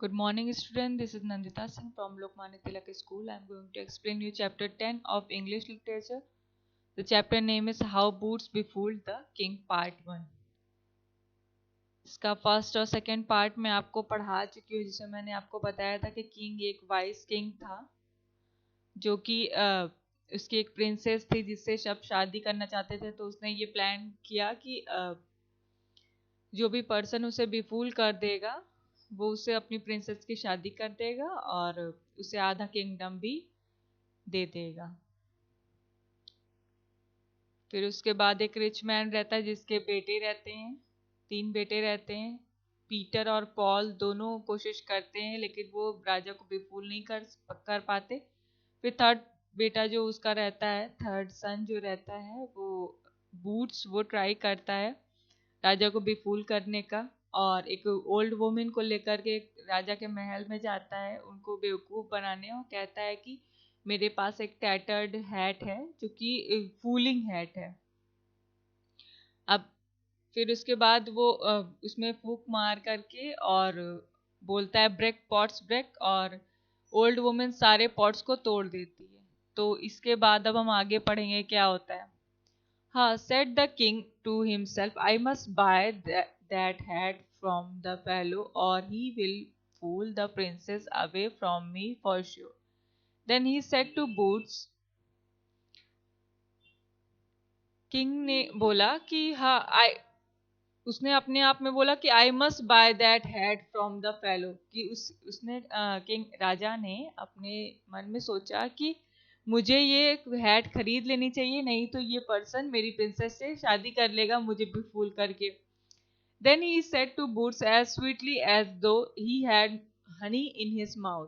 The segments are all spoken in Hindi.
Good morning, student. This is Nandita Singh from Lokmanya Tilak School. I am going to explain you chapter 10 of English literature. The chapter name is How Boots Befooled the King Part 1. इसका फर्स्ट और सेकंड पार्ट में आपको पढ़ा चुकी हूँ, जिसमें मैंने आपको बताया था कि किंग एक वाइस किंग था, जो कि उसकी एक प्रिंसेस थी जिससे सब शादी करना चाहते थे। तो उसने ये प्लान किया कि जो भी पर्सन उसे बेफूल कर देगा वो उसे अपनी प्रिंसेस की शादी कर देगा और उसे आधा किंगडम भी दे देगा। फिर उसके बाद एक रिच मैन रहता है जिसके बेटे रहते हैं, 3 बेटे रहते हैं। पीटर और पॉल दोनों कोशिश करते हैं लेकिन वो राजा को बेफूल नहीं कर पाते। फिर थर्ड बेटा जो उसका रहता है, थर्ड सन जो रहता है, वो बूट्स, वो ट्राई करता है राजा को बेफूल करने का और एक ओल्ड वुमेन को लेकर के राजा के महल में जाता है उनको बेवकूफ़ बनाने, और कहता है कि मेरे पास एक टैटर्ड हैट है जो कि फूलिंग हैट है। अब फिर उसके बाद वो उसमें फूंक मार करके और बोलता है ब्रेक पॉट्स ब्रेक, और ओल्ड वुमेन सारे पॉट्स को तोड़ देती है। तो इसके बाद अब हम आगे पढ़ेंगे क्या होता है। हाँ, said the king to himself, I must buy that hat from the fellow, or he will fool the princess away from me for sure. Then he said to Boots, king ने बोला कि हाँ, उसने अपने आप में बोला कि I must by that hat from the fellow, कि उसने किंग राजा ने अपने मन में सोचा कि मुझे ये हैट खरीद लेनी चाहिए, नहीं तो ये पर्सन मेरी प्रिंसेस से शादी कर लेगा मुझे भी फूल करके। Then he said to Boots as sweetly as though he had honey in his mouth.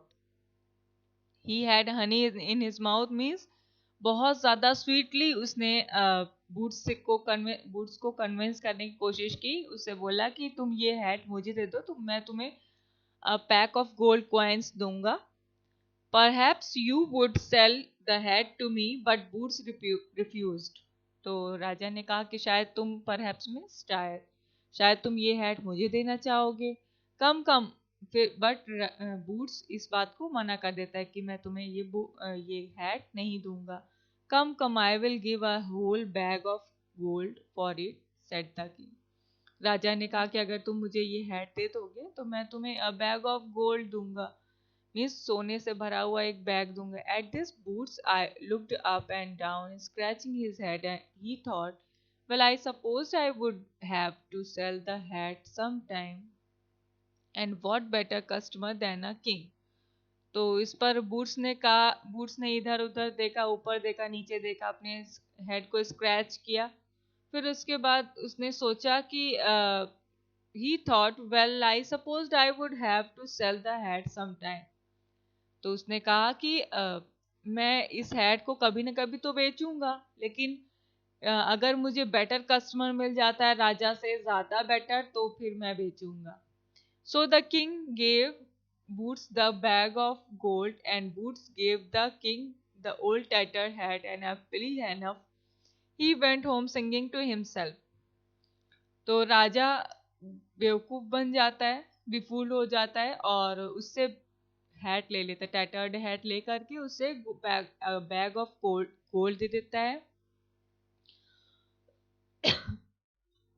He had honey in his mouth means बहुत ज्यादा स्वीटली उसने बूट्स को कन्विंस करने की कोशिश की। उसे बोला कि तुम ये हैट मुझे दे दो तो मैं तुम्हें पैक ऑफ गोल्ड कॉइन्स दूंगा। Perhaps you would sell the hat to me but Boots refused. तो राजा ने कहा कि शायद तुम, परहैप्स में शायद, शायद तुम ये हैट मुझे देना चाहोगे। कम कम, फिर बट बूट्स इस बात को मना कर देता है कि मैं तुम्हें ये हैट नहीं दूंगा। Come come, I will give a whole bag of gold for it, said the king. राजा ने कहा कि अगर तुम मुझे ये हैट दे दोगे तो मैं तुम्हें अ बैग ऑफ गोल्ड दूंगा, मीन्स सोने से भरा हुआ एक बैग दूंगा। At this boots I looked up and down scratching his head and he thought, well, I supposed I would have to sell the hat sometime, and what better customer than a king. तो इस पर बूट्स ने इधर उधर देखा, ऊपर देखा, नीचे देखा, अपने हेड को स्क्रैच किया। फिर उसके बाद उसने सोचा कि he thought, well I supposed I would have to sell the hat sometime. तो उसने कहा कि मैं इस हैट को कभी न कभी तो बेचूंगा, लेकिन अगर मुझे बेटर कस्टमर मिल जाता है, राजा से ज्यादा बेटर, तो फिर मैं बेचूंगा। So the king gave Boots the bag of gold and Boots gave the king the old tattered hat and happily enough he went home singing to himself. तो राजा बेवकूफ बन जाता है, विफुल हो जाता है और उससे हैट ले लेता है, टैटर्ड हैट ले करके उसे बैग ऑफ गोल्ड दे देता है।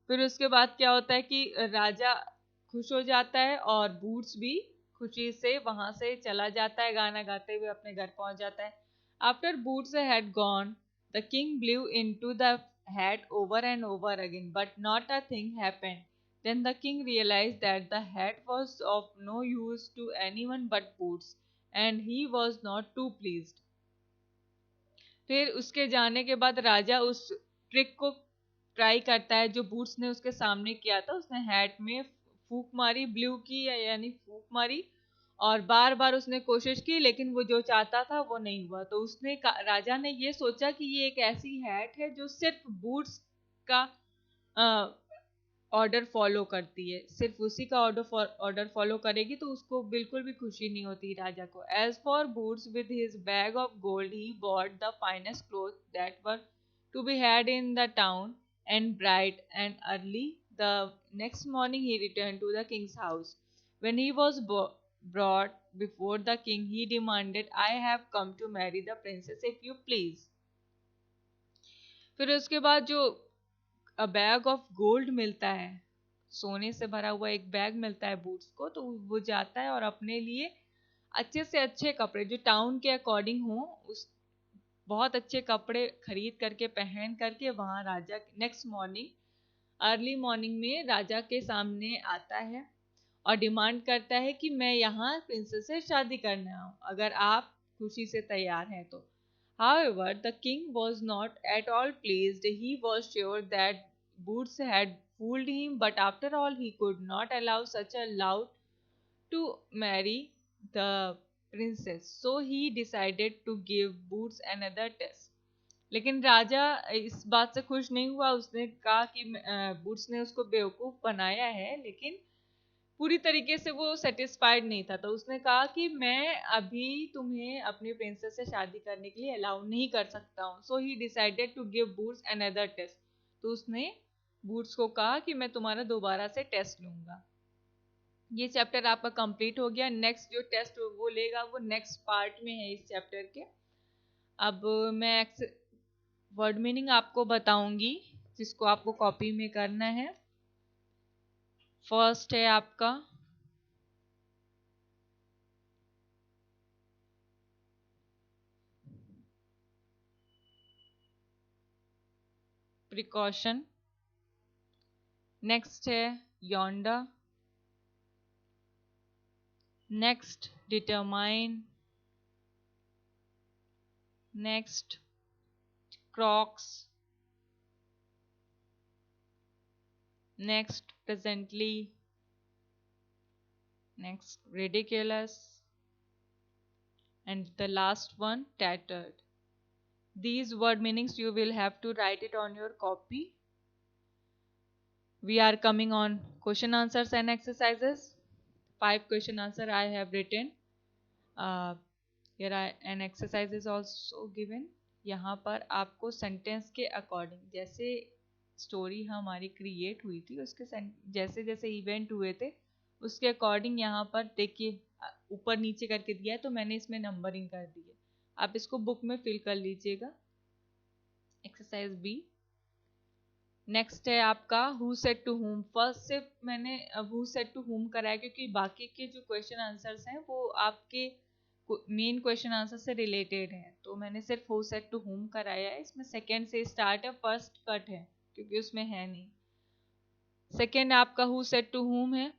फिर उसके बाद क्या होता है कि राजा खुश हो जाता है और बूट्स भी खुशी से वहां से चला जाता है, गाना गाते हुए अपने घर पहुंच जाता है। After boots had gone the king blue into the hat over and over again but not a thing happened. Then the king realized that the hat was of no use to anyone but Boots, and he was not too pleased. फिर उसके जाने के बाद राजा उस ट्रिक को ट्राई करता है जो बूट्स ने उसके सामने किया था। उसने हैट में फूंक मारी, ब्लू की यानी फूंक मारी, और बार बार उसने कोशिश की लेकिन वो जो चाहता था वो नहीं हुआ। तो राजा ने ये सोचा कि ये एक ऐसी हैट है जो सिर्फ बूट्स का ऑर्डर फॉलो करती है, सिर्फ उसी का ऑर्डर फॉलो करेगी, तो उसको बिल्कुल भी खुशी नहीं होती राजा को। As for Boots with his bag of gold he bought the finest cloth that were to be had in the town, and bright and early the next morning he return to the king's house. When he was brought before the king, he demanded, I have come to marry the princess if you please. फिर उसके बाद जो अ बैग ऑफ गोल्ड मिलता है, सोने से भरा हुआ एक बैग मिलता है बूट्स को, तो वो जाता है और अपने लिए अच्छे से अच्छे कपड़े जो टाउन के अकॉर्डिंग हो, उस बहुत अच्छे कपड़े खरीद करके पहन करके वहाँ राजा नेक्स्ट मॉर्निंग अर्ली मॉर्निंग में राजा के सामने आता है और डिमांड करता है कि मैं यहाँ प्रिंसेस से शादी करने आऊँ, अगर आप खुशी से तैयार हैं तो. However, the king was not at all pleased. He was sure that Boots had fooled him, but after all, he could not allow such a lout to marry the princess. So he decided to give Boots another test. लेकिन राजा इस बात से खुश नहीं हुआ. उसने कहा कि बूट्स ने उसको बेवकूफ बनाया है, लेकिन पूरी तरीके से वो सेटिस्फाइड नहीं था. तो उसने कहा कि मैं अभी तुम्हें अपनी प्रिंसेस से शादी करने के लिए अलाउ नहीं कर सकता हूँ. So he decided to give boots another test. तो उसने बूट्स को कहा कि मैं तुम्हारा दोबारा से टेस्ट लूंगा. ये चैप्टर आपका कंप्लीट हो गया. नेक्स्ट जो टेस्ट वो लेगा वो नेक्स्ट पार्ट में है इस चैप्टर के. अब मैं वर्ड मीनिंग आपको बताऊंगी जिसको आपको कॉपी में करना है. फर्स्ट है आपका प्रिकॉशन. नेक्स्ट है yonder. Next determine. Next Crocs. Next presently. Next ridiculous. And the last one tattered. These word meanings you will have to write it on your copy. We are coming on question answers and exercises. 5 question answer I have written. Here an exercise is also given. यहाँ पर आपको सेंटेंस के अकॉर्डिंग जैसे स्टोरी हमारी क्रिएट हुई थी उसके जैसे जैसे इवेंट हुए थे उसके अकॉर्डिंग यहाँ पर देखिए ऊपर नीचे करके दिया है, तो मैंने इसमें नंबरिंग कर दी है. आप इसको बुक में फिल कर लीजिएगा. Exercise B. नेक्स्ट है आपका who said to whom. First सिर्फ मैंने हु सेड टू हुम कराया क्योंकि बाकी के जो क्वेश्चन आंसर्स हैं वो आपके मेन क्वेश्चन आंसर से रिलेटेड है, तो मैंने सिर्फ हु सेड टू हुम कराया है. इसमें सेकंड से स्टार्ट है, फर्स्ट कट है क्योंकि उसमें है नहीं. सेकंड आपका हु सेड टू हुम है.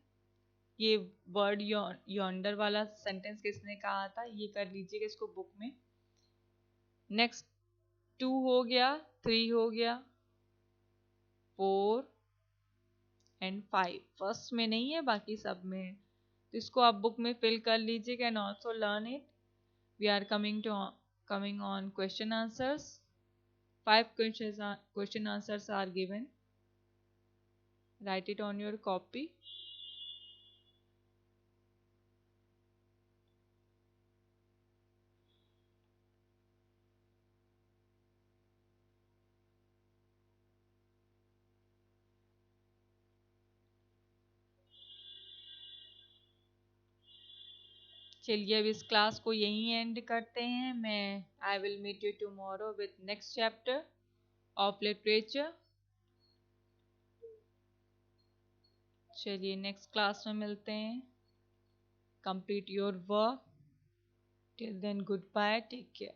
ये वर्ड यॉन्डर वाला सेंटेंस किसने कहा था ये कर लीजिएगा इसको बुक में. नेक्स्ट 2 हो गया, 3 हो गया, 4 एंड 5 फर्स्ट में नहीं है, बाकी सब में है, तो इसको आप बुक में फिल कर लीजिएगा and also learn it. We are coming on question answers. 5 question answers are given. Write it on your copy. चलिए अब इस क्लास को यहीं एंड करते हैं. मैं I will meet you tomorrow with next chapter of literature. चलिए नेक्स्ट क्लास में मिलते हैं. Complete your work. Till then goodbye, take care.